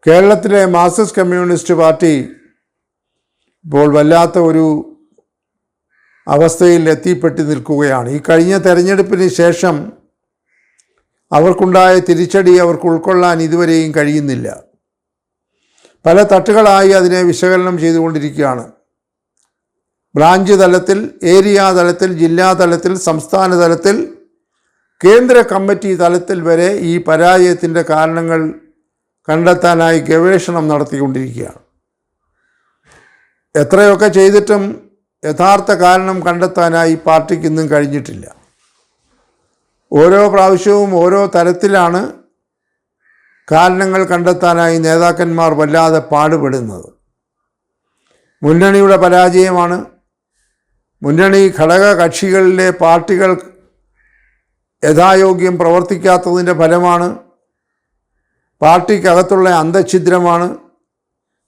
കേരളത്തിലെ Marxist communist party ഇപ്പോൾ വല്ലാത്ത ഒരു അവസ്ഥയിൽ എത്തിപ്പെട്ട് നിൽക്കുകയാണ്. ഈ കഴിഞ്ഞ തെരഞ്ഞെടുപ്പിന് ശേഷം അവർക്കുണ്ടായ തിരിച്ചടി അവർക്ക് ഉൾക്കൊള്ളാൻ ഇതുവരെയും കഴിയുന്നില്ല. പല തട്ടുകളായി അതിനെ വിശകലനം ചെയ്തുകൊണ്ടിരിക്കുകയാണ്. ബ്രാഞ്ച് തലത്തിൽ, ഏരിയ തലത്തിൽ, ജില്ലാ തലത്തിൽ, സംസ്ഥാന തലത്തിൽ, കേന്ദ്ര കമ്മിറ്റി തലത്തിൽ വരെ ഈ പരാജയത്തിൻ്റെ കാരണങ്ങൾ കണ്ടെത്താനായി ഗവേഷണം നടത്തിക്കൊണ്ടിരിക്കുകയാണ്. എത്രയൊക്കെ ചെയ്തിട്ടും യഥാർത്ഥ കാരണം കണ്ടെത്താനായി പാർട്ടിക്ക് ഇന്നും കഴിഞ്ഞിട്ടില്ല. ഓരോ പ്രാവശ്യവും ഓരോ തരത്തിലാണ് കാരണങ്ങൾ കണ്ടെത്താനായി നേതാക്കന്മാർ വല്ലാതെ പാടുപെടുന്നത്. മുന്നണിയുടെ പരാജയമാണ്, മുന്നണി ഘടക കക്ഷികളിലെ പാർട്ടികൾ യഥായോഗ്യം പ്രവർത്തിക്കാത്തതിൻ്റെ ഫലമാണ്, പാർട്ടിക്കകത്തുള്ള അന്തഛിദ്രമാണ്,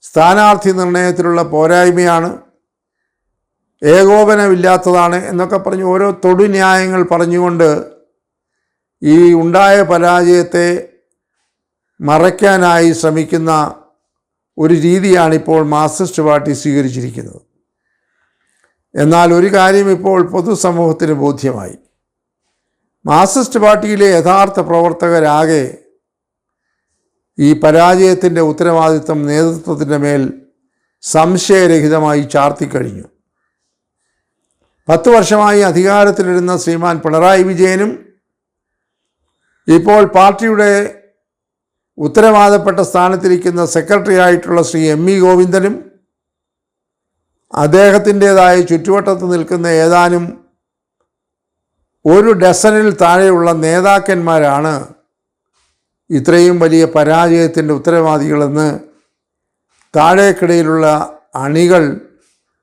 സ്ഥാനാർത്ഥി നിർണയത്തിലുള്ള പോരായ്മയാണ്, ഏകോപനമില്ലാത്തതാണ് എന്നൊക്കെ പറഞ്ഞ് ഓരോ തൊടുന്യായങ്ങൾ പറഞ്ഞുകൊണ്ട് ഈ ഉണ്ടായ പരാജയത്തെ മറയ്ക്കാനായി ശ്രമിക്കുന്ന ഒരു രീതിയാണിപ്പോൾ മാർക്സിസ്റ്റ് പാർട്ടി സ്വീകരിച്ചിരിക്കുന്നത്. എന്നാൽ ഒരു കാര്യം ഇപ്പോൾ പൊതുസമൂഹത്തിന് ബോധ്യമായി. മാർക്സിസ്റ്റ് പാർട്ടിയിലെ യഥാർത്ഥ പ്രവർത്തകരാകെ ഈ പരാജയത്തിൻ്റെ ഉത്തരവാദിത്വം നേതൃത്വത്തിൻ്റെ മേൽ സംശയരഹിതമായി ചാർത്തിക്കഴിഞ്ഞു. 10 വർഷമായി അധികാരത്തിലിരുന്ന ശ്രീമാൻ പിണറായി വിജയനും ഇപ്പോൾ പാർട്ടിയുടെ ഉത്തരവാദപ്പെട്ട സ്ഥാനത്തിരിക്കുന്ന സെക്രട്ടറി ആയിട്ടുള്ള ശ്രീ എം.വി. ഗോവിന്ദനും അദ്ദേഹത്തിൻ്റേതായ ചുറ്റുവട്ടത്ത് നിൽക്കുന്ന ഏതാനും 1 ഡസനിൽ താഴെയുള്ള നേതാക്കന്മാരാണ് ഇത്രയും വലിയ പരാജയത്തിൻ്റെ ഉത്തരവാദികളെന്ന് താഴേക്കിടയിലുള്ള അണികൾ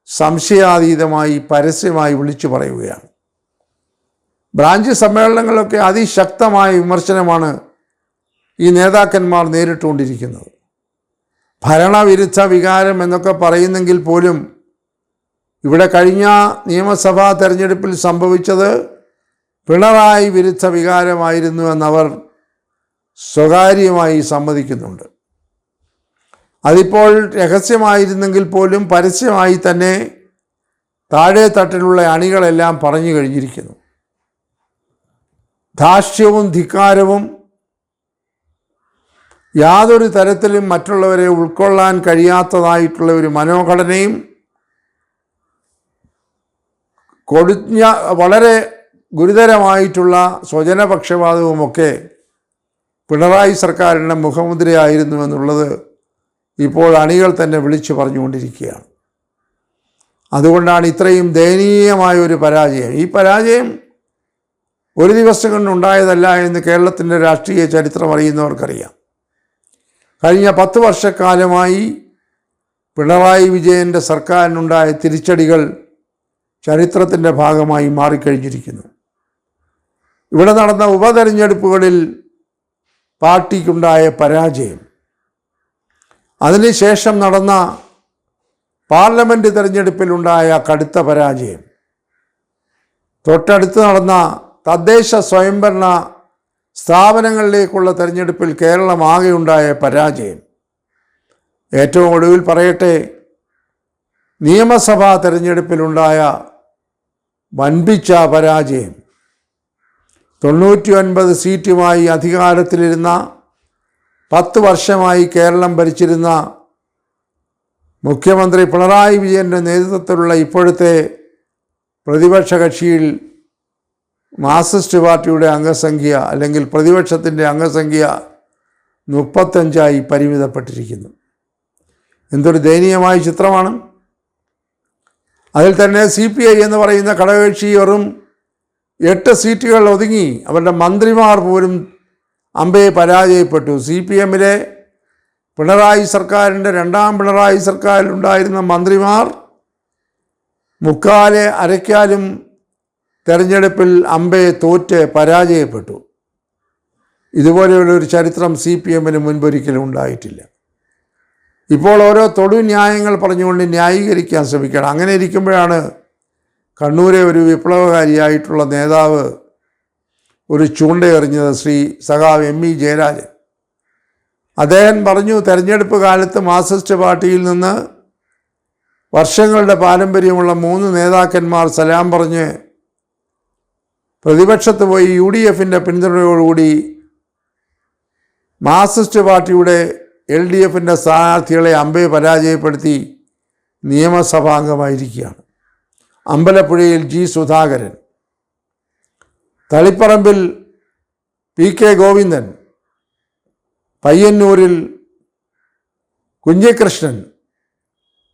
സംശയാതീതമായി പരസ്യമായി വിളിച്ചു പറയുകയാണ്. ബ്രാഞ്ച് സമ്മേളനങ്ങളൊക്കെ അതിശക്തമായ വിമർശനമാണ് ഈ നേതാക്കന്മാർ നേരിട്ടുകൊണ്ടിരിക്കുന്നത്. ഭരണവിരുദ്ധ വികാരം എന്നൊക്കെ പറയുന്നെങ്കിൽ പോലും ഇവിടെ കഴിഞ്ഞ നിയമസഭാ തെരഞ്ഞെടുപ്പിൽ സംഭവിച്ചത് പിണറായി വിരുദ്ധ വികാരമായിരുന്നു എന്നവർ സ്വകാര്യമായി സമ്മതിക്കുന്നുണ്ട്. അതിപ്പോൾ രഹസ്യമായിരുന്നെങ്കിൽ പോലും പരസ്യമായി തന്നെ താഴെ തട്ടിലുള്ള അണികളെല്ലാം പറഞ്ഞു കഴിഞ്ഞിരിക്കുന്നു. ധാർഷ്ട്യവും ധിക്കാരവും യാതൊരു തരത്തിലും മറ്റുള്ളവരെ ഉൾക്കൊള്ളാൻ കഴിയാത്തതായിട്ടുള്ള ഒരു മനോഘടനയും വളരെ ഗുരുതരമായിട്ടുള്ള സ്വജനപക്ഷപാതവുമൊക്കെ പിണറായി സർക്കാരിൻ്റെ മുഖമുദ്രയായിരുന്നു എന്നുള്ളത് ഇപ്പോൾ അണികൾ തന്നെ വിളിച്ചു പറഞ്ഞുകൊണ്ടിരിക്കുകയാണ്. അതുകൊണ്ടാണ് ഇത്രയും ദയനീയമായ ഒരു പരാജയം. ഈ പരാജയം ഒരു ദിവസം കൊണ്ടുണ്ടായതല്ല എന്ന് കേരളത്തിൻ്റെ രാഷ്ട്രീയ ചരിത്രം അറിയുന്നവർക്കറിയാം. കഴിഞ്ഞ 10 വർഷക്കാലമായി പിണറായി വിജയൻ്റെ സർക്കാരിനുണ്ടായ തിരിച്ചടികൾ ചരിത്രത്തിൻ്റെ ഭാഗമായി മാറിക്കഴിഞ്ഞിരിക്കുന്നു. ഇവിടെ നടന്ന ഉപതെരഞ്ഞെടുപ്പുകളിൽ പാർട്ടിക്കുണ്ടായ പരാജയം, അതിനുശേഷം നടന്ന പാർലമെൻറ്റ് തെരഞ്ഞെടുപ്പിലുണ്ടായ കടുത്ത പരാജയം, തൊട്ടടുത്ത് നടന്ന തദ്ദേശ സ്വയംഭരണ സ്ഥാപനങ്ങളിലേക്കുള്ള തെരഞ്ഞെടുപ്പിൽ കേരളമാകെയുണ്ടായ പരാജയം, ഏറ്റവും ഒടുവിൽ പറയട്ടെ നിയമസഭാ തെരഞ്ഞെടുപ്പിലുണ്ടായ വൻപിച്ച പരാജയം, 99 സീറ്റുമായി അധികാരത്തിലിരുന്ന 10 വർഷമായി കേരളം ഭരിച്ചിരുന്ന മുഖ്യമന്ത്രി പിണറായി വിജയൻ്റെ നേതൃത്വത്തിലുള്ള ഇപ്പോഴത്തെ പ്രതിപക്ഷ കക്ഷിയിൽ മാർക്സിസ്റ്റ് പാർട്ടിയുടെ അംഗസംഖ്യ അല്ലെങ്കിൽ പ്രതിപക്ഷത്തിൻ്റെ അംഗസംഖ്യ 35ആയി പരിമിതപ്പെട്ടിരിക്കുന്നു. എന്തൊരു ദയനീയമായ ചിത്രമാണ്. അതിൽ തന്നെ CPI എന്ന് പറയുന്ന ഘടകകക്ഷി വെറും 8 സീറ്റുകൾ ഒതുങ്ങി. അവരുടെ മന്ത്രിമാർ പോലും അമ്പയെ പരാജയപ്പെട്ടു. CPMലെ പിണറായി സർക്കാരിൻ്റെ രണ്ടാം പിണറായി സർക്കാരിലുണ്ടായിരുന്ന മന്ത്രിമാർ മുക്കാലെ അരയ്ക്കാലും തെരഞ്ഞെടുപ്പിൽ അമ്പയെ തോറ്റ് പരാജയപ്പെട്ടു. ഇതുപോലെയുള്ളൊരു ചരിത്രം CPMന് മുൻപൊരിക്കലും ഉണ്ടായിട്ടില്ല. ഇപ്പോൾ ഓരോ തൊടുന്യായങ്ങൾ പറഞ്ഞുകൊണ്ട് ന്യായീകരിക്കാൻ ശ്രമിക്കണം. അങ്ങനെ ഇരിക്കുമ്പോഴാണ് കണ്ണൂരെ ഒരു വിപ്ലവകാരിയായിട്ടുള്ള നേതാവ് ഒരു ചൂണ്ടയെറിഞ്ഞത്, ശ്രീ സഖാവ് M.E. ജയരാജൻ. അദ്ദേഹം പറഞ്ഞു, തെരഞ്ഞെടുപ്പ് കാലത്ത് മാർക്സിസ്റ്റ് പാർട്ടിയിൽ നിന്ന് വർഷങ്ങളുടെ പാരമ്പര്യമുള്ള 3 നേതാക്കന്മാർ സലാം പറഞ്ഞ് പ്രതിപക്ഷത്ത് പോയി UDFൻ്റെ പിന്തുണയോടുകൂടി മാർക്സിസ്റ്റ് പാർട്ടിയുടെ LDFൻ്റെ സ്ഥാനാർത്ഥികളെ അമ്പെ പരാജയപ്പെടുത്തി നിയമസഭാംഗമായിരിക്കുകയാണ്. അമ്പലപ്പുഴയിൽ G. സുധാകരൻ, തളിപ്പറമ്പിൽ PK ഗോവിന്ദൻ, പയ്യന്നൂരിൽ കുഞ്ഞികൃഷ്ണൻ,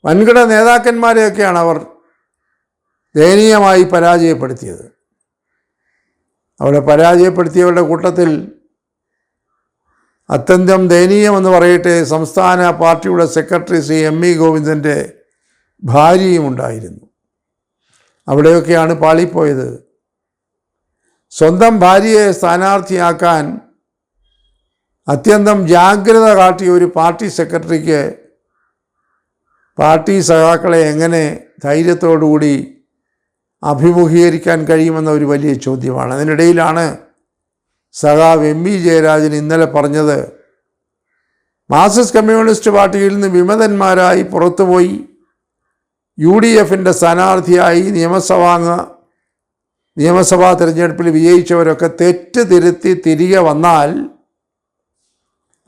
വൻകിട നേതാക്കന്മാരെയൊക്കെയാണ് അവർ ദയനീയമായി പരാജയപ്പെടുത്തിയത്. അവിടെ പരാജയപ്പെടുത്തിയവരുടെ കൂട്ടത്തിൽ അത്യന്തം ദയനീയമെന്ന് പറയട്ടെ, സംസ്ഥാന പാർട്ടിയുടെ സെക്രട്ടറി ശ്രീ ME ഗോവിന്ദൻ്റെ ഭാര്യയും ഉണ്ടായിരുന്നു. അവിടെയൊക്കെയാണ് പാളിപ്പോയത്. സ്വന്തം ഭാര്യയെ സ്ഥാനാർത്ഥിയാക്കാൻ അത്യന്തം ജാഗ്രത കാട്ടിയ ഒരു പാർട്ടി സെക്രട്ടറിക്ക് പാർട്ടി സഖാക്കളെ എങ്ങനെ ധൈര്യത്തോടുകൂടി അഭിമുഖീകരിക്കാൻ കഴിയുമെന്ന ഒരു വലിയ ചോദ്യമാണ്. അതിനിടയിലാണ് സഖാവ് ME ജയരാജൻ ഇന്നലെ പറഞ്ഞത്, മാർക്സിസ്റ്റ് കമ്മ്യൂണിസ്റ്റ് പാർട്ടിയിൽ നിന്ന് വിമതന്മാരായി പുറത്തുപോയി UDFൻ്റെ സ്ഥാനാർത്ഥിയായി നിയമസഭാ തിരഞ്ഞെടുപ്പിൽ വിജയിച്ചവരൊക്കെ തെറ്റ് തിരുത്തി തിരികെ വന്നാൽ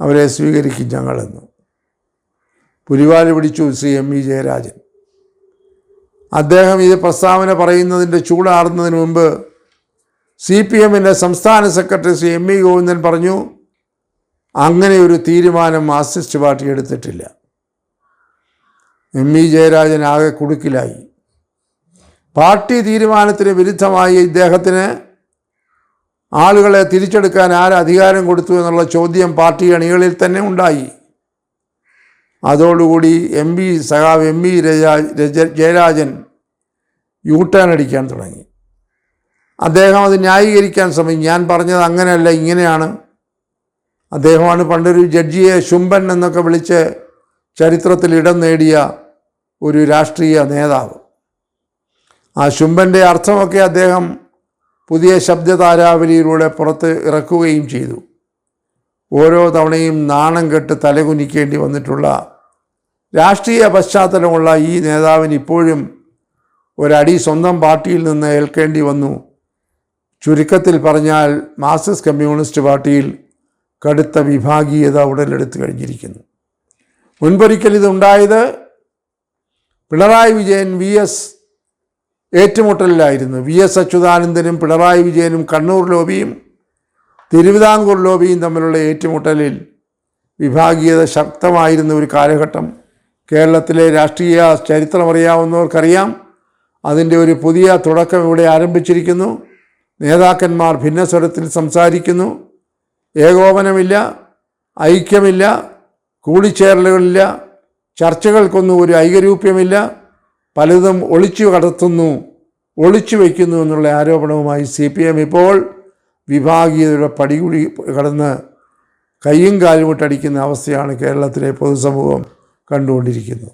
അവരെ സ്വീകരിക്കും ഞങ്ങളെന്ന് പുലിവാല് പിടിച്ചു ശ്രീ ME ജയരാജൻ. അദ്ദേഹം ഇത് പ്രസ്താവന പറയുന്നതിൻ്റെ ചൂടാറുന്നതിന് മുമ്പ് CPMൻ്റെ സംസ്ഥാന സെക്രട്ടറി ശ്രീ ME ഗോവിന്ദൻ പറഞ്ഞു, അങ്ങനെ ഒരു തീരുമാനം മാർക്സിസ്റ്റ് പാർട്ടി എടുത്തിട്ടില്ല. ME ജയരാജൻ ആകെ കുടുക്കിലായി. പാർട്ടി തീരുമാനത്തിന് വിരുദ്ധമായി ഇദ്ദേഹത്തിന് ആളുകളെ തിരിച്ചെടുക്കാൻ അധികാരം കൊടുത്തു എന്നുള്ള ചോദ്യം പാർട്ടി അണികളിൽ തന്നെ ഉണ്ടായി. അതോടുകൂടി സഖാവ് ME ജയരാജൻ യൂട്ടേൺ അടിക്കാൻ തുടങ്ങി. അദ്ദേഹം അത് ന്യായീകരിക്കാൻ ശ്രമിക്കും. ഞാൻ പറഞ്ഞത് അങ്ങനെയല്ല, ഇങ്ങനെയാണ്. അദ്ദേഹമാണ് പണ്ടൊരു ജഡ്ജിയെ ശുംഭൻ എന്നൊക്കെ വിളിച്ച് ചരിത്രത്തിൽ ഇടം നേടിയ ഒരു രാഷ്ട്രീയ നേതാവ്. ആ ശുംഭൻ്റെ അർത്ഥമൊക്കെ അദ്ദേഹം പുതിയ ശബ്ദതാരാവലിയിലൂടെ പുറത്ത് ഇറക്കുകയും ചെയ്തു. ഓരോ തവണയും നാണം കെട്ട് തലകുനിക്കേണ്ടി വന്നിട്ടുള്ള രാഷ്ട്രീയ പശ്ചാത്തലമുള്ള ഈ നേതാവിന് ഇപ്പോഴും ഒരടി സ്വന്തം പാർട്ടിയിൽ നിന്ന് ഏൽക്കേണ്ടി വന്നു. ചുരുക്കത്തിൽ പറഞ്ഞാൽ മാർക്സിസ്റ്റ് കമ്മ്യൂണിസ്റ്റ് പാർട്ടിയിൽ കടുത്ത വിഭാഗീയത ഉടലെടുത്ത് കഴിഞ്ഞിരിക്കുന്നു. മുൻപൊരിക്കൽ ഇതുണ്ടായത് പിണറായി വിജയൻ VS ഏറ്റുമുട്ടലിലായിരുന്നു. VS അച്യുതാനന്ദനും പിണറായി വിജയനും കണ്ണൂർ ലോബിയും തിരുവിതാംകൂർ ലോബിയും തമ്മിലുള്ള ഏറ്റുമുട്ടലിൽ വിഭാഗീയത ശക്തമായിരുന്ന ഒരു കാലഘട്ടം കേരളത്തിലെ രാഷ്ട്രീയ ചരിത്രമറിയാവുന്നവർക്കറിയാം. അതിൻ്റെ ഒരു പുതിയ തുടക്കം ഇവിടെ ആരംഭിച്ചിരിക്കുന്നു. നേതാക്കന്മാർ ഭിന്നസ്വരത്തിൽ സംസാരിക്കുന്നു. ഏകോപനമില്ല, ഐക്യമില്ല, കൂടിച്ചേരലുകളില്ല, ചർച്ചകൾക്കൊന്നും ഒരു ഐകരൂപ്യമില്ല. പലതും ഒളിച്ചു വയ്ക്കുന്നു എന്നുള്ള ആരോപണവുമായി CPM ഇപ്പോൾ വിഭാഗീയതയുടെ പടികൂടി കടന്ന് കയ്യും കാലും വിട്ടടിക്കുന്ന അവസ്ഥയാണ് കേരളത്തിലെ പൊതുസമൂഹം കണ്ടുകൊണ്ടിരിക്കുന്നത്.